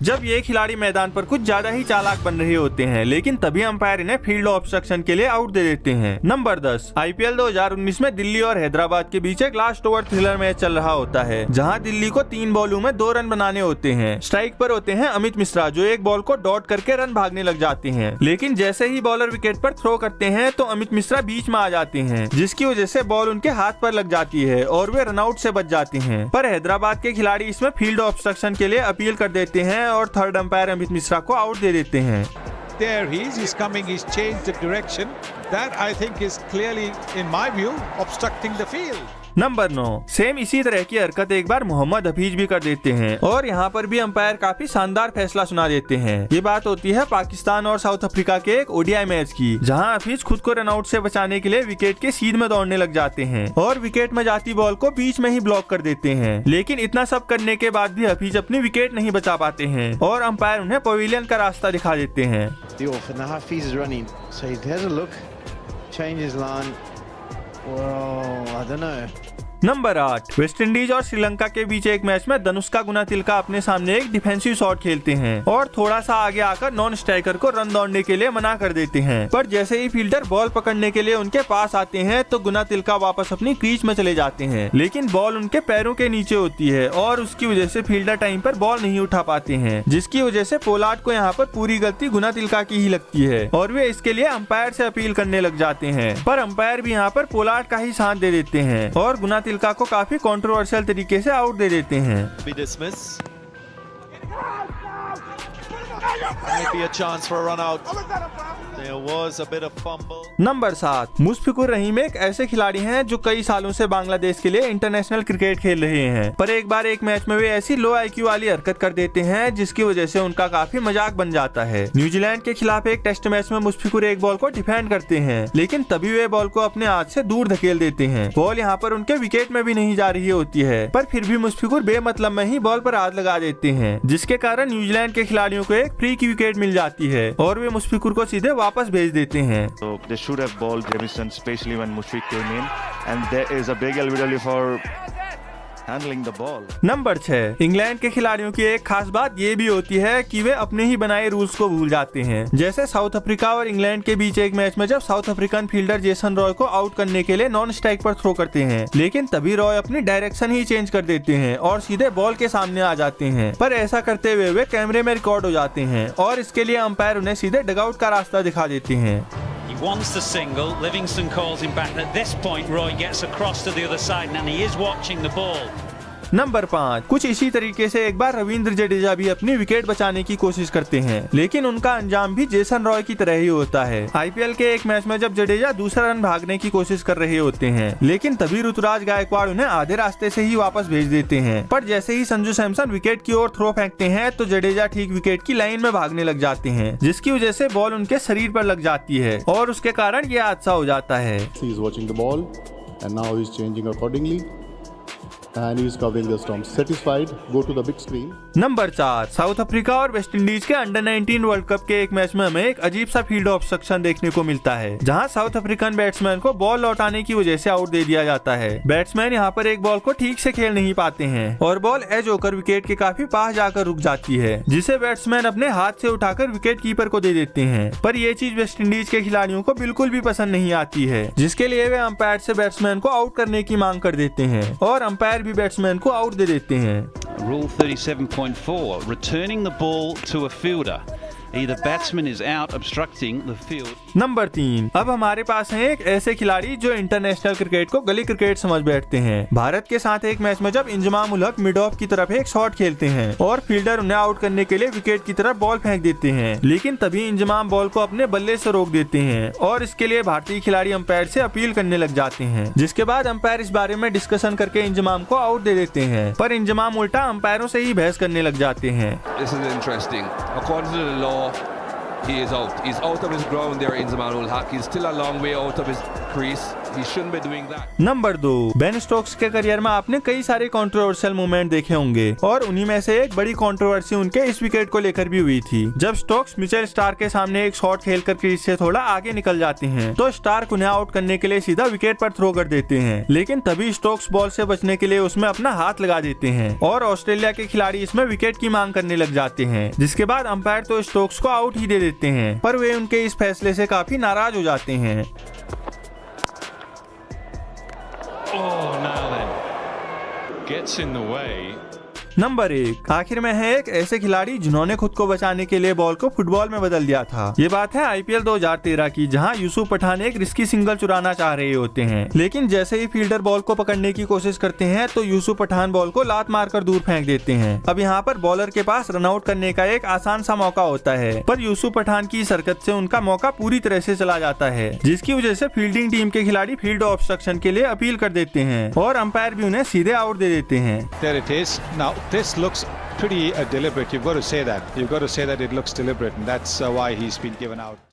जब ये खिलाड़ी मैदान पर कुछ ज्यादा ही चालाक बन रहे होते हैं, लेकिन तभी अंपायर इन्हें फील्ड ऑब्स्ट्रक्शन के लिए आउट दे देते हैं। नंबर 10, IPL 2019 में दिल्ली और हैदराबाद के बीच एक लास्ट ओवर थ्रिलर मैच चल रहा होता है, जहां दिल्ली को 3 बॉलों में 2 रन बनाने होते हैं। स्ट्राइक पर होते हैं अमित मिश्रा, जो एक बॉल को डॉट करके रन भागने लग जाते हैं, लेकिन जैसे ही बॉलर विकेट पर थ्रो करते हैं तो अमित मिश्रा बीच में आ जाते हैं, जिसकी वजह से बॉल उनके हाथ पर लग जाती है और वे रनआउट से बच जाते हैं। पर हैदराबाद के खिलाड़ी इसमें फील्ड ऑब्स्ट्रक्शन के लिए अपील कर देते हैं और थर्ड अंपायर अमित मिश्रा को आउट दे देते हैं। There he is, he's coming, he's changed the direction. That I think is clearly, in my view, obstructing the field. Number 9, same इसी तरह की हरकत एक बार मोहम्मद हफीज भी कर देते हैं और यहाँ पर भी अंपायर काफी शानदार फैसला सुना देते हैं। ये बात होती है पाकिस्तान और साउथ अफ्रीका के एक ODI मैच की, जहाँ हफीज खुद को रनआउट से बचाने के लिए विकेट के सीध में दौड़ने लग जाते हैं और विकेट में जाती बॉल को बीच में ही ब्लॉक कर देते हैं। लेकिन इतना सब करने के बाद भी हफीज अपनी विकेट नहीं बचा पाते हैं और अंपायर उन्हें पवेलियन का रास्ता दिखा देते हैं। नंबर 8, वेस्ट इंडीज और श्रीलंका के बीच एक मैच में धनुष्का गुनातिलका अपने सामने एक डिफेंसिव शॉट खेलते हैं और थोड़ा सा आगे आकर नॉन स्ट्राइकर को रन दौड़ने के लिए मना कर देते हैं। पर जैसे ही फील्डर बॉल पकड़ने के लिए उनके पास आते हैं तो गुनातिलका वापस अपनी क्रीज में चले जाते हैं, लेकिन बॉल उनके पैरों के नीचे होती है और उसकी वजह से फील्डर टाइम पर बॉल नहीं उठा पाते हैं, जिसकी वजह से पोलार्ड को यहाँ पर पूरी गलती गुनातिलका की ही लगती है और वे इसके लिए अंपायर से अपील करने लग जाते हैं। पर अंपायर भी यहाँ पर पोलार्ड का ही साथ दे देते हैं और गुनातिलका को काफी कंट्रोवर्शियल तरीके से आउट दे देते हैं। नंबर 7, मुशफिकुर रहीम एक ऐसे खिलाड़ी हैं जो कई सालों से बांग्लादेश के लिए इंटरनेशनल क्रिकेट खेल रहे हैं, पर एक बार एक मैच में वे ऐसी लो IQ वाली हरकत कर देते हैं जिसकी वजह से उनका काफी मजाक बन जाता है। न्यूजीलैंड के खिलाफ एक टेस्ट मैच में मुशफिकुर एक बॉल को डिफेंड करते हैं, लेकिन तभी वे बॉल को अपने हाथ से दूर धकेल देते हैं। बॉल यहाँ पर उनके विकेट में भी नहीं जा रही होती है, पर फिर भी मुशफिकुर बेमतलब में ही बॉल पर हाथ लगा देते हैं, जिसके कारण न्यूजीलैंड के खिलाड़ियों को एक फ्री की विकेट मिल जाती है और वे मुशफिकुर को सीधे वापस भेज देते हैं। So they should have bowled Jamieson, especially when Mushfiq came in, and there is a big LBW for handling the ball. Number 6, England के खिलाड़ियों की एक खास बात ये भी होती है कि वे अपने ही बनाए रूल्स को भूल जाते हैं। जैसे साउथ अफ्रीका और इंग्लैंड के बीच एक मैच में जब south African fielder Jason Roy को आउट करने के लिए नॉन स्ट्राइक पर थ्रो करते हैं, लेकिन तभी रॉय अपनी डायरेक्शन ही चेंज कर देते हैं और सीधे बॉल के सामने आ जाते हैं। पर ऐसा करते हुए वे कैमरे में रिकॉर्ड हो जाते हैं और इसके लिए अंपायर उन्हें सीधे डगआउट का रास्ता दिखा देते हैं। He wants the single. Livingston calls him back. At this point, Roy gets across to the other side and he is watching the ball. Number 5, कुछ इसी तरीके से एक बार रविंद्र जडेजा भी अपनी विकेट बचाने की कोशिश करते हैं, लेकिन उनका अंजाम भी जेसन रॉय की तरह ही होता है। IPL के एक मैच में जब जडेजा दूसरा रन भागने की कोशिश कर रहे होते हैं, लेकिन तभी ऋतुराज गायकवाड़ उन्हें आधे रास्ते से ही वापस भेज देते हैं। पर जैसे ही संजू सैमसन विकेट की ओर थ्रो फेंकते हैं तो जडेजा ठीक विकेट की लाइन में भागने लग जाते हैं, जिसकी वजह से बॉल उनके शरीर पर लग जाती है और उसके कारण ये हादसा हो जाता है। And he is covering the storm. Satisfied, go to the big screen. Number 4, south Africa और वेस्ट इंडीज के अंडर 19 वर्ल्ड कप के एक मैच में हमें एक अजीब सा फील्ड ऑब्स्ट्रक्शन देखने को मिलता है, जहां साउथ अफ्रीकन बैट्समैन को बॉल लौटाने की वजह से आउट दे दिया जाता है। बैट्समैन यहां पर एक बॉल को ठीक से खेल नहीं पाते हैं और बॉल एज होकर विकेट के काफी पास जाकर रुक जाती है, जिसे बैट्समैन अपने हाथ से उठाकर विकेट कीपर को दे देते हैं। पर ये चीज वेस्ट इंडीज के खिलाड़ियों को बिल्कुल भी पसंद नहीं आती है, जिसके लिए वे अंपायर से बैट्समैन को आउट करने की मांग कर देते हैं और अंपायर भी बैट्समैन को आउट दे देते हैं। Rule 37.4, returning the ball to a fielder. Either batsman is out obstructing the field. Number 3, अब हमारे पास है एक ऐसे खिलाड़ी जो इंटरनेशनल क्रिकेट को गली क्रिकेट समझ बैठते हैं। भारत के साथ एक मैच में जब इंजमाम उल हक मिड ऑफ की तरफ एक शॉट खेलते हैं और फील्डर उन्हें आउट करने के लिए विकेट की तरफ बॉल फेंक देते हैं, लेकिन तभी इंजमाम बॉल को अपने बल्ले से रोक देते हैं और इसके लिए भारतीय खिलाड़ी अंपायर से अपील करने लग जाते हैं, जिसके बाद अंपायर इस बारे में डिस्कशन करके इंजमाम को आउट दे देते हैं। पर इंजमाम उल्टा अंपायरों से ही बहस करने लग जाते हैं। He is out. He's out of his ground there, Inzamam ul Haq. He's still a long way out of his crease. He shouldn't be doing that. Number 2, Ben Stokes के करियर में आपने कई सारे कंट्रोवर्शियल मूवमेंट देखे होंगे और उन्हीं में से एक बड़ी कंट्रोवर्सी उनके इस विकेट को लेकर भी हुई थी। जब स्टोक्स मिचेल स्टार्क के सामने एक शॉट खेलकर क्रीज से थोड़ा आगे निकल जाते हैं तो स्टार्क उन्हें आउट करने के लिए सीधा विकेट पर थ्रो कर देते हैं, लेकिन तभी स्टोक्स बॉल से बचने के लिए उसमें अपना हाथ लगा देते हैं और ऑस्ट्रेलिया के खिलाड़ी इसमें विकेट की मांग करने लग जाते हैं, जिसके बाद अंपायर तो स्टोक्स को आउट ही दे देते हैं, पर वे उनके इस फैसले से काफी नाराज हो जाते हैं। Oh, now then. Gets in the way. Number 1, आखिर में है एक ऐसे खिलाड़ी जिन्होंने खुद को बचाने के लिए बॉल को फुटबॉल में बदल दिया था। ये बात है आईपीएल 2013 की, जहां यूसुफ पठान एक रिस्की सिंगल चुराना चाह रहे होते हैं, लेकिन जैसे ही फील्डर बॉल को पकड़ने की कोशिश करते हैं तो यूसुफ पठान बॉल को लात मारकर दूर फेंक देते हैं। अब यहाँ पर बॉलर के पास रन आउट करने का एक आसान सा मौका होता है, पर यूसुफ पठान की इस हरकत से उनका मौका पूरी तरह से चला जाता है, जिसकी वजह से फील्डिंग टीम के खिलाड़ी फील्ड ऑब्स्ट्रक्शन के लिए अपील कर देते हैं और अंपायर भी उन्हें सीधे आउट दे देते हैं। There it is. Now this looks pretty deliberate. You've got to say that. You've got to say that it looks deliberate, and that's why he's been given out.